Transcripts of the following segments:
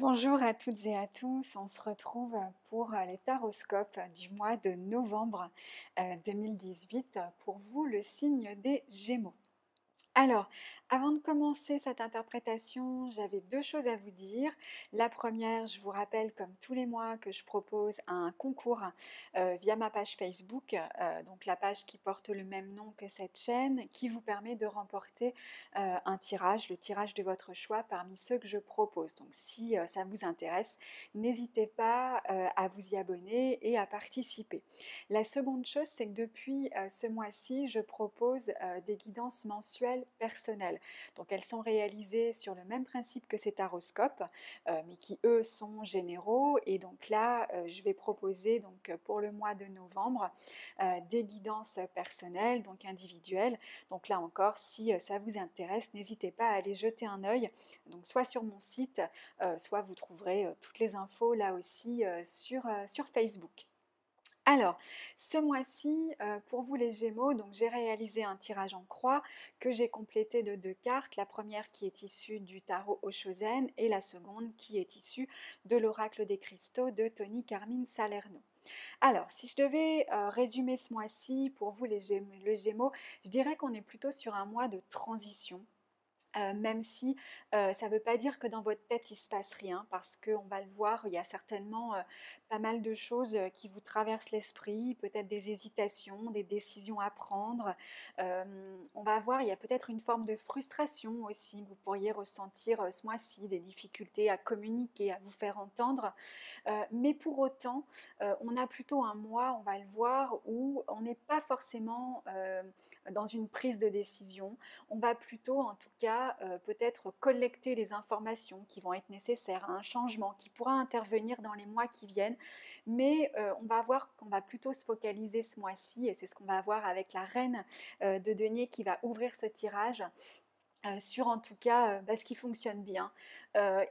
Bonjour à toutes et à tous, on se retrouve pour les taroscopes du mois de novembre 2018 pour vous le signe des Gémeaux. Alors, avant de commencer cette interprétation, j'avais deux choses à vous dire. La première, je vous rappelle comme tous les mois que je propose un concours via ma page Facebook, donc la page qui porte le même nom que cette chaîne, qui vous permet de remporter un tirage, le tirage de votre choix parmi ceux que je propose. Donc si ça vous intéresse, n'hésitez pas à vous y abonner et à participer. La seconde chose, c'est que depuis ce mois-ci, je propose des guidances mensuelles personnelles. Donc elles sont réalisées sur le même principe que ces taroscopes, mais qui eux sont généraux. Et donc là, je vais proposer donc pour le mois de novembre des guidances personnelles, donc individuelles. Donc là encore, si ça vous intéresse, n'hésitez pas à aller jeter un œil. Donc soit sur mon site, soit vous trouverez toutes les infos là aussi sur Facebook. Alors, ce mois-ci, pour vous les Gémeaux, donc j'ai réalisé un tirage en croix que j'ai complété de deux cartes. La première qui est issue du tarot Oshozen et la seconde qui est issue de l'oracle des cristaux de Tony Carmine Salerno. Alors, si je devais résumer ce mois-ci pour vous les Gémeaux, je dirais qu'on est plutôt sur un mois de transition. Même si ça ne veut pas dire que dans votre tête il ne se passe rien, parce qu'on va le voir, il y a certainement pas mal de choses qui vous traversent l'esprit, peut-être des hésitations, des décisions à prendre. On va voir, il y a peut-être une forme de frustration aussi que vous pourriez ressentir ce mois-ci, des difficultés à communiquer, à vous faire entendre. Mais pour autant, on a plutôt un mois, on va le voir, où on n'est pas forcément dans une prise de décision. On va plutôt, en tout cas, peut-être collecter les informations qui vont être nécessaires à un changement qui pourra intervenir dans les mois qui viennent. Mais on va voir qu'on va plutôt se focaliser ce mois-ci, et c'est ce qu'on va voir avec la reine de denier qui va ouvrir ce tirage. Sur en tout cas ce qui fonctionne bien.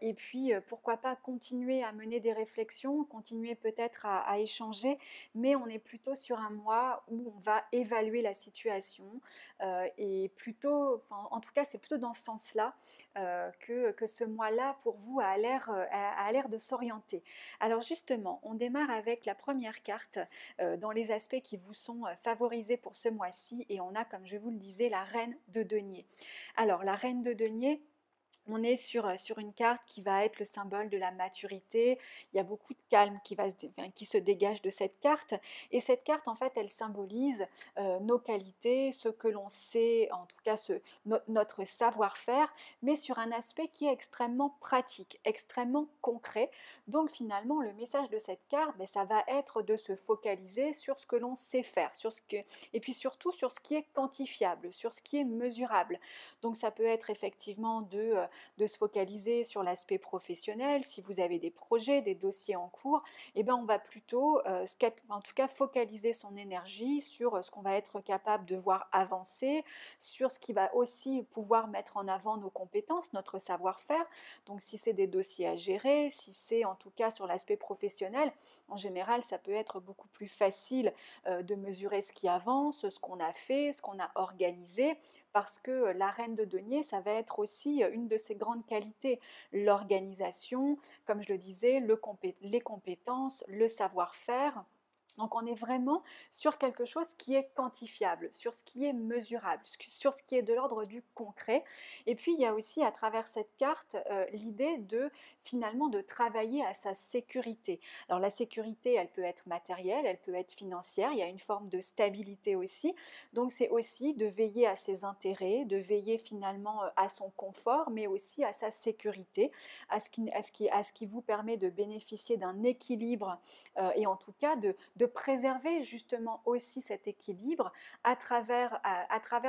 Et puis pourquoi pas continuer à mener des réflexions, continuer peut-être à échanger, mais on est plutôt sur un mois où on va évaluer la situation et plutôt, enfin, en tout cas c'est plutôt dans ce sens-là que ce mois-là pour vous a l'air de s'orienter. Alors justement, on démarre avec la première carte dans les aspects qui vous sont favorisés pour ce mois-ci, et on a, comme je vous le disais, la reine de denier. Alors, la reine de denier, on est sur une carte qui va être le symbole de la maturité. Il y a beaucoup de calme qui se dégage de cette carte. Et cette carte, en fait, elle symbolise nos qualités, ce que l'on sait, en tout cas notre savoir-faire, mais sur un aspect qui est extrêmement pratique, extrêmement concret. Donc finalement, le message de cette carte, ça va être de se focaliser sur ce que l'on sait faire, et puis surtout sur ce qui est quantifiable, sur ce qui est mesurable. Donc ça peut être effectivement de se focaliser sur l'aspect professionnel. Si vous avez des projets, des dossiers en cours, on va plutôt, en tout cas, focaliser son énergie sur ce qu'on va être capable de voir avancer, sur ce qui va aussi pouvoir mettre en avant nos compétences, notre savoir-faire. Donc si c'est des dossiers à gérer, si c'est en tout cas sur l'aspect professionnel, en général, ça peut être beaucoup plus facile de mesurer ce qui avance, ce qu'on a fait, ce qu'on a organisé, parce que la reine de denier, ça va être aussi une de ses grandes qualités, l'organisation, comme je le disais, les compétences, le savoir-faire. Donc on est vraiment sur quelque chose qui est quantifiable, sur ce qui est mesurable, sur ce qui est de l'ordre du concret. Et puis il y a aussi à travers cette carte l'idée de finalement de travailler à sa sécurité. Alors la sécurité, elle peut être matérielle, elle peut être financière, il y a une forme de stabilité aussi. Donc c'est aussi de veiller à ses intérêts, de veiller finalement à son confort, mais aussi à sa sécurité, à ce qui vous permet de bénéficier d'un équilibre et en tout cas de préserver justement aussi cet équilibre à travers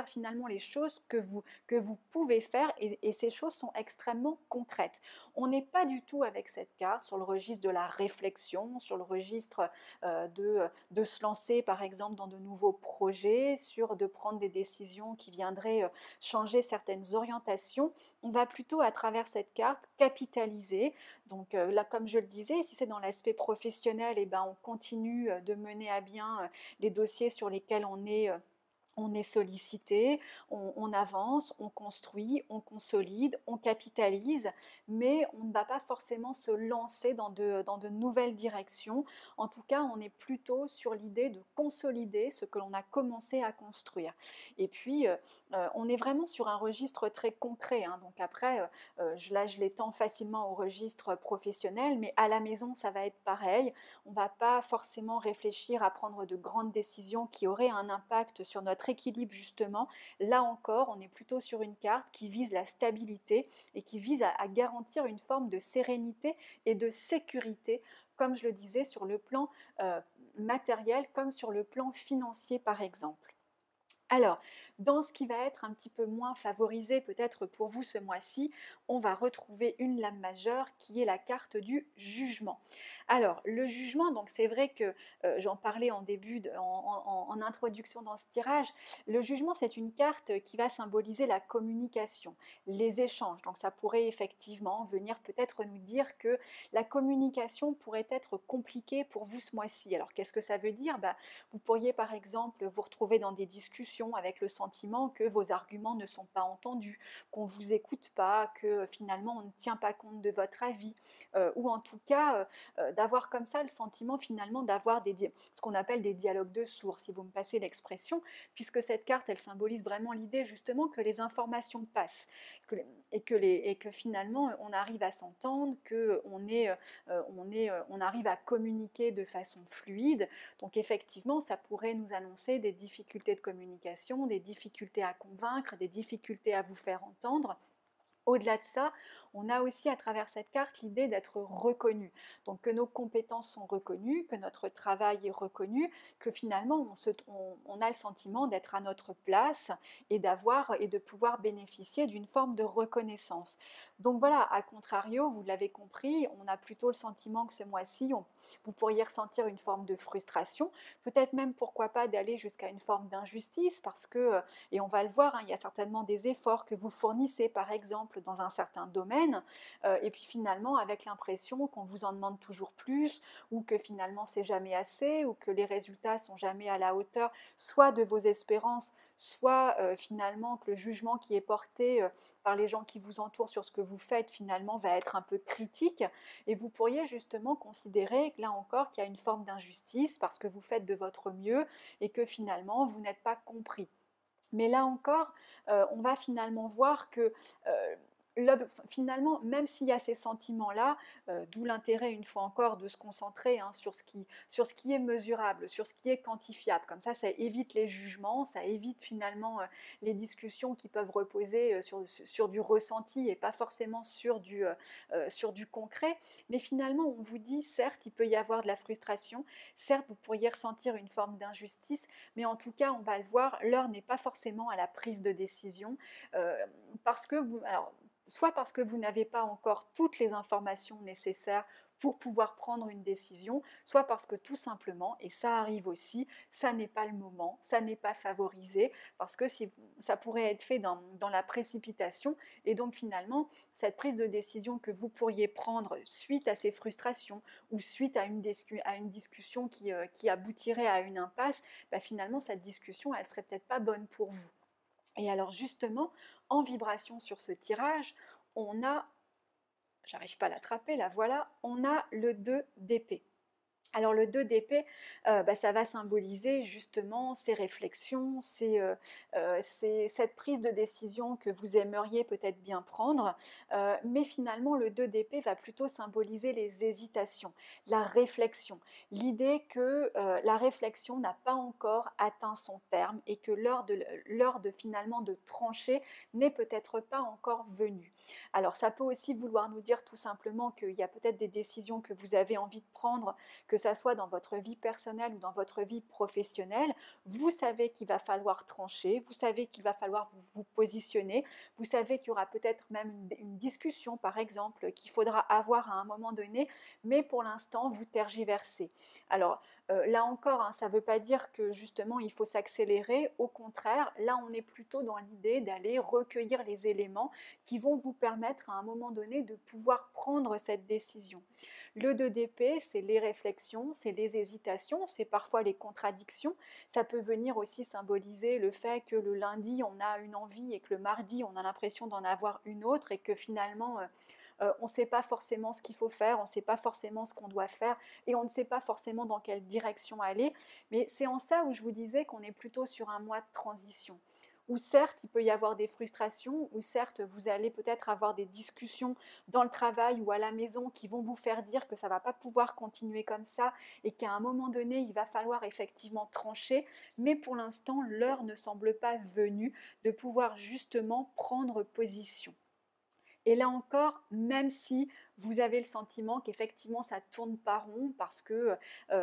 finalement les choses que vous pouvez faire, et ces choses sont extrêmement concrètes. On n'est pas du tout avec cette carte sur le registre de la réflexion, sur le registre de se lancer par exemple dans de nouveaux projets, de prendre des décisions qui viendraient changer certaines orientations. On va plutôt à travers cette carte capitaliser. Donc là, comme je le disais, si c'est dans l'aspect professionnel, on continue de mener à bien les dossiers sur lesquels On est sollicité, on avance, on construit, on consolide, on capitalise, mais on ne va pas forcément se lancer dans de nouvelles directions. En tout cas, on est plutôt sur l'idée de consolider ce que l'on a commencé à construire. Et puis, on est vraiment sur un registre très concret, hein. Donc après, là, je l'étends facilement au registre professionnel, mais à la maison, ça va être pareil. On ne va pas forcément réfléchir à prendre de grandes décisions qui auraient un impact sur notre équilibre justement. Là encore, on est plutôt sur une carte qui vise la stabilité et qui vise à garantir une forme de sérénité et de sécurité, comme je le disais, sur le plan matériel comme sur le plan financier par exemple. Alors, dans ce qui va être un petit peu moins favorisé peut-être pour vous ce mois-ci, on va retrouver une lame majeure qui est la carte du jugement. Alors, le jugement, donc c'est vrai que j'en parlais en début, en introduction dans ce tirage, le jugement c'est une carte qui va symboliser la communication, les échanges. Donc ça pourrait effectivement venir peut-être nous dire que la communication pourrait être compliquée pour vous ce mois-ci. Alors qu'est-ce que ça veut dire? Vous pourriez par exemple vous retrouver dans des discussions avec le sentiment que vos arguments ne sont pas entendus, qu'on ne vous écoute pas, que finalement on ne tient pas compte de votre avis, ou en tout cas d'avoir comme ça le sentiment finalement d'avoir ce qu'on appelle des dialogues de sourds, si vous me passez l'expression, puisque cette carte elle symbolise vraiment l'idée justement que les informations passent et que finalement on arrive à s'entendre, on arrive à communiquer de façon fluide. Donc effectivement, ça pourrait nous annoncer des difficultés de communication, des difficultés à convaincre, des difficultés à vous faire entendre. Au-delà de ça, on a aussi à travers cette carte l'idée d'être reconnu. Donc que nos compétences sont reconnues, que notre travail est reconnu, que finalement on a le sentiment d'être à notre place et de pouvoir bénéficier d'une forme de reconnaissance. Donc voilà, à contrario, vous l'avez compris, on a plutôt le sentiment que ce mois-ci, vous pourriez ressentir une forme de frustration, peut-être même pourquoi pas d'aller jusqu'à une forme d'injustice parce que, et on va le voir, hein, il y a certainement des efforts que vous fournissez par exemple dans un certain domaine et puis finalement avec l'impression qu'on vous en demande toujours plus ou que finalement c'est jamais assez ou que les résultats sont jamais à la hauteur soit de vos espérances, soit finalement que le jugement qui est porté par les gens qui vous entourent sur ce que vous faites finalement va être un peu critique et vous pourriez justement considérer là encore qu'il y a une forme d'injustice parce que vous faites de votre mieux et que finalement vous n'êtes pas compris. Mais là encore, on va finalement voir que finalement, même s'il y a ces sentiments-là, d'où l'intérêt, une fois encore, de se concentrer hein, sur ce qui est mesurable, sur ce qui est quantifiable. Comme ça évite les jugements, ça évite finalement les discussions qui peuvent reposer sur du ressenti et pas forcément sur du concret. Mais finalement, on vous dit, certes, il peut y avoir de la frustration, certes, vous pourriez ressentir une forme d'injustice, mais en tout cas, on va le voir, l'heure n'est pas forcément à la prise de décision, parce que soit parce que vous n'avez pas encore toutes les informations nécessaires pour pouvoir prendre une décision, soit parce que tout simplement, et ça arrive aussi, ça n'est pas le moment, ça n'est pas favorisé, parce que ça pourrait être fait dans la précipitation, et donc finalement, cette prise de décision que vous pourriez prendre suite à ces frustrations, ou suite à une discussion qui aboutirait à une impasse, finalement, cette discussion, elle serait peut-être pas bonne pour vous. Et alors justement, en vibration sur ce tirage, on a, j'arrive pas à l'attraper, là voilà, on a le 2 d'épée. Alors le 2 d'épée, ça va symboliser justement ces réflexions, cette prise de décision que vous aimeriez peut-être bien prendre, mais finalement le 2 d'épée va plutôt symboliser les hésitations, la réflexion, l'idée que la réflexion n'a pas encore atteint son terme et que l'heure de finalement de trancher n'est peut-être pas encore venue. Alors ça peut aussi vouloir nous dire tout simplement qu'il y a peut-être des décisions que vous avez envie de prendre, que ça soit dans votre vie personnelle ou dans votre vie professionnelle, vous savez qu'il va falloir trancher, vous savez qu'il va falloir vous positionner, vous savez qu'il y aura peut-être même une discussion par exemple qu'il faudra avoir à un moment donné, mais pour l'instant vous tergiversez. Alors Là encore, hein, ça ne veut pas dire que justement il faut s'accélérer, au contraire, là on est plutôt dans l'idée d'aller recueillir les éléments qui vont vous permettre à un moment donné de pouvoir prendre cette décision. Le 2DP, c'est les réflexions, c'est les hésitations, c'est parfois les contradictions. Ça peut venir aussi symboliser le fait que le lundi, on a une envie et que le mardi, on a l'impression d'en avoir une autre et que finalement, on ne sait pas forcément ce qu'il faut faire, on ne sait pas forcément ce qu'on doit faire et on ne sait pas forcément dans quelle direction aller. Mais c'est en ça où je vous disais qu'on est plutôt sur un mois de transition où certes il peut y avoir des frustrations, où certes vous allez peut-être avoir des discussions dans le travail ou à la maison qui vont vous faire dire que ça ne va pas pouvoir continuer comme ça et qu'à un moment donné il va falloir effectivement trancher, mais pour l'instant l'heure ne semble pas venue de pouvoir justement prendre position. Et là encore, même si vous avez le sentiment qu'effectivement ça ne tourne pas rond parce que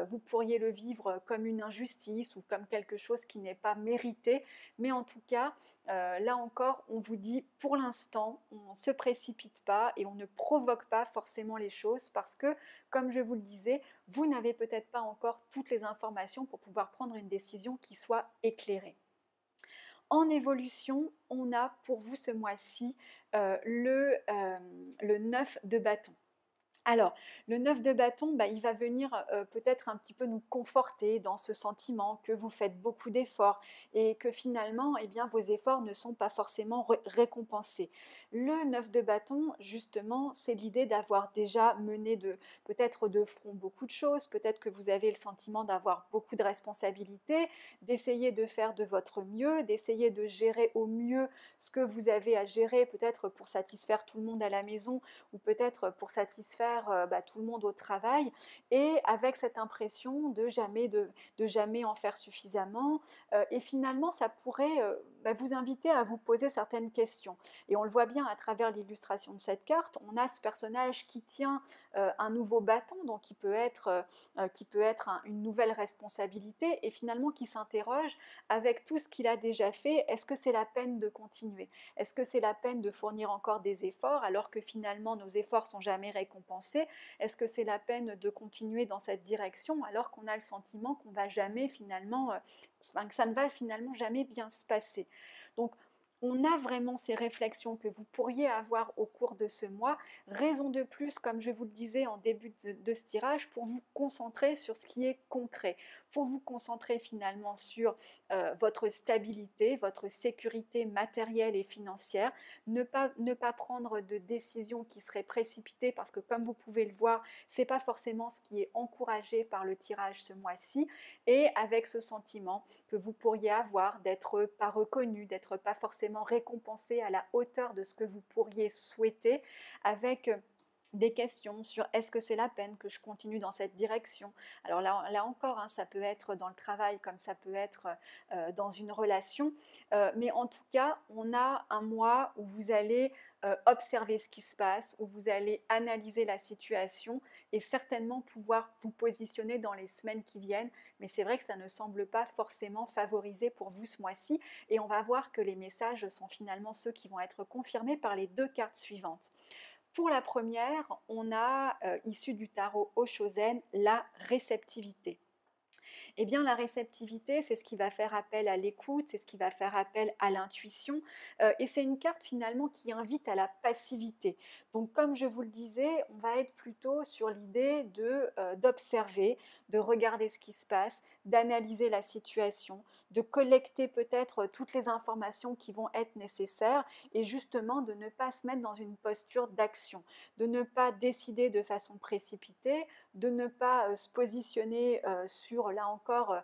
vous pourriez le vivre comme une injustice ou comme quelque chose qui n'est pas mérité, mais en tout cas, là encore, on vous dit pour l'instant, on ne se précipite pas et on ne provoque pas forcément les choses parce que, comme je vous le disais, vous n'avez peut-être pas encore toutes les informations pour pouvoir prendre une décision qui soit éclairée. En évolution, on a pour vous ce mois-ci le 9 de bâton. Alors, le 9 de bâton, il va venir peut-être un petit peu nous conforter dans ce sentiment que vous faites beaucoup d'efforts et que finalement, eh bien, vos efforts ne sont pas forcément récompensés. Le 9 de bâton, justement, c'est l'idée d'avoir déjà mené peut-être de front beaucoup de choses, peut-être que vous avez le sentiment d'avoir beaucoup de responsabilités, d'essayer de faire de votre mieux, d'essayer de gérer au mieux ce que vous avez à gérer, peut-être pour satisfaire tout le monde à la maison ou peut-être pour satisfaire tout le monde au travail, et avec cette impression de jamais en faire suffisamment. Et finalement, ça pourrait vous inviter à vous poser certaines questions. Et on le voit bien à travers l'illustration de cette carte, on a ce personnage qui tient un nouveau bâton, donc qui peut être une nouvelle responsabilité, et finalement qui s'interroge avec tout ce qu'il a déjà fait, est-ce que c'est la peine de continuer? Est-ce que c'est la peine de fournir encore des efforts alors que finalement nos efforts sont jamais récompensés? Est-ce que c'est la peine de continuer dans cette direction alors qu'on a le sentiment qu'on va jamais finalement, que ça ne va finalement jamais bien se passer? Donc on a vraiment ces réflexions que vous pourriez avoir au cours de ce mois. Raison de plus, comme je vous le disais en début de ce tirage, pour vous concentrer sur ce qui est concret, pour vous concentrer finalement sur votre stabilité, votre sécurité matérielle et financière, ne pas prendre de décisions qui seraient précipitées parce que comme vous pouvez le voir, ce n'est pas forcément ce qui est encouragé par le tirage ce mois-ci, et avec ce sentiment que vous pourriez avoir d'être pas reconnu, d'être pas forcément récompensé à la hauteur de ce que vous pourriez souhaiter, avec des questions sur est-ce que c'est la peine que je continue dans cette direction. Alors là encore, hein, ça peut être dans le travail comme ça peut être dans une relation, mais en tout cas, on a un mois où vous allez observer ce qui se passe, où vous allez analyser la situation et certainement pouvoir vous positionner dans les semaines qui viennent, mais c'est vrai que ça ne semble pas forcément favorisé pour vous ce mois-ci, et on va voir que les messages sont finalement ceux qui vont être confirmés par les deux cartes suivantes. Pour la première, on a, issu du tarot Oshozen, la réceptivité. Eh bien, la réceptivité, c'est ce qui va faire appel à l'écoute, c'est ce qui va faire appel à l'intuition, et c'est une carte finalement qui invite à la passivité. Donc, comme je vous le disais, on va être plutôt sur l'idée d'observer, de regarder ce qui se passe, d'analyser la situation, de collecter peut-être toutes les informations qui vont être nécessaires et justement de ne pas se mettre dans une posture d'action, de ne pas décider de façon précipitée, de ne pas se positionner sur, là encore,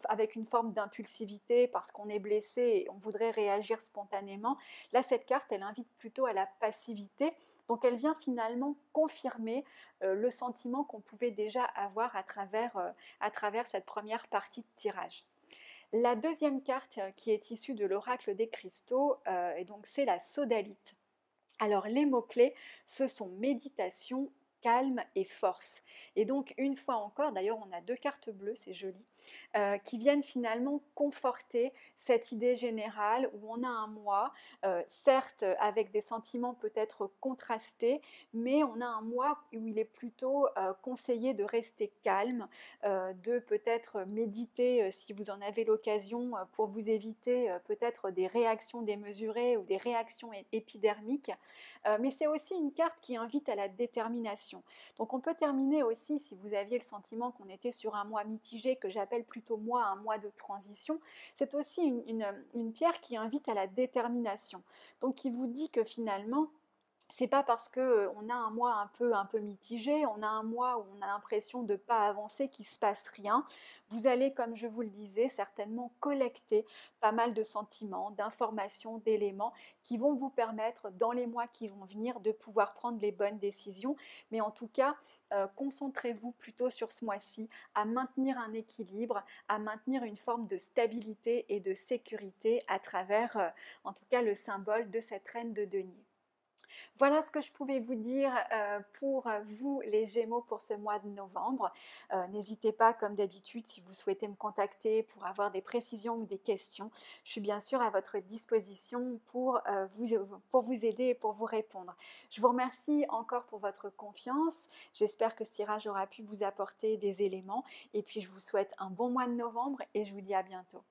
avec une forme d'impulsivité parce qu'on est blessé et on voudrait réagir spontanément. Là, cette carte, elle invite plutôt à la passivité. Donc elle vient finalement confirmer le sentiment qu'on pouvait déjà avoir à travers cette première partie de tirage. La deuxième carte qui est issue de l'oracle des cristaux, et donc c'est la sodalite. Alors les mots-clés, ce sont méditation, calme et force. Et donc une fois encore, d'ailleurs on a deux cartes bleues, c'est joli, qui viennent finalement conforter cette idée générale où on a un moi, certes avec des sentiments peut-être contrastés, mais on a un moi où il est plutôt conseillé de rester calme, de peut-être méditer si vous en avez l'occasion pour vous éviter peut-être des réactions démesurées ou des réactions épidermiques. Mais c'est aussi une carte qui invite à la détermination. Donc on peut terminer aussi, si vous aviez le sentiment qu'on était sur un mois mitigé, que j'appelle plutôt moi un mois de transition, c'est aussi une pierre qui invite à la détermination. Donc qui vous dit que finalement, c'est pas parce qu'on a un mois un peu mitigé, on a un mois où on a l'impression de ne pas avancer qu'il ne se passe rien. Vous allez, comme je vous le disais, certainement collecter pas mal de sentiments, d'informations, d'éléments qui vont vous permettre, dans les mois qui vont venir, de pouvoir prendre les bonnes décisions. Mais en tout cas, concentrez-vous plutôt sur ce mois-ci à maintenir un équilibre, à maintenir une forme de stabilité et de sécurité à travers, en tout cas, le symbole de cette reine de denier. Voilà ce que je pouvais vous dire pour vous les Gémeaux pour ce mois de novembre. N'hésitez pas comme d'habitude si vous souhaitez me contacter pour avoir des précisions ou des questions. Je suis bien sûr à votre disposition pour vous aider et pour vous répondre. Je vous remercie encore pour votre confiance. J'espère que ce tirage aura pu vous apporter des éléments et puis je vous souhaite un bon mois de novembre et je vous dis à bientôt.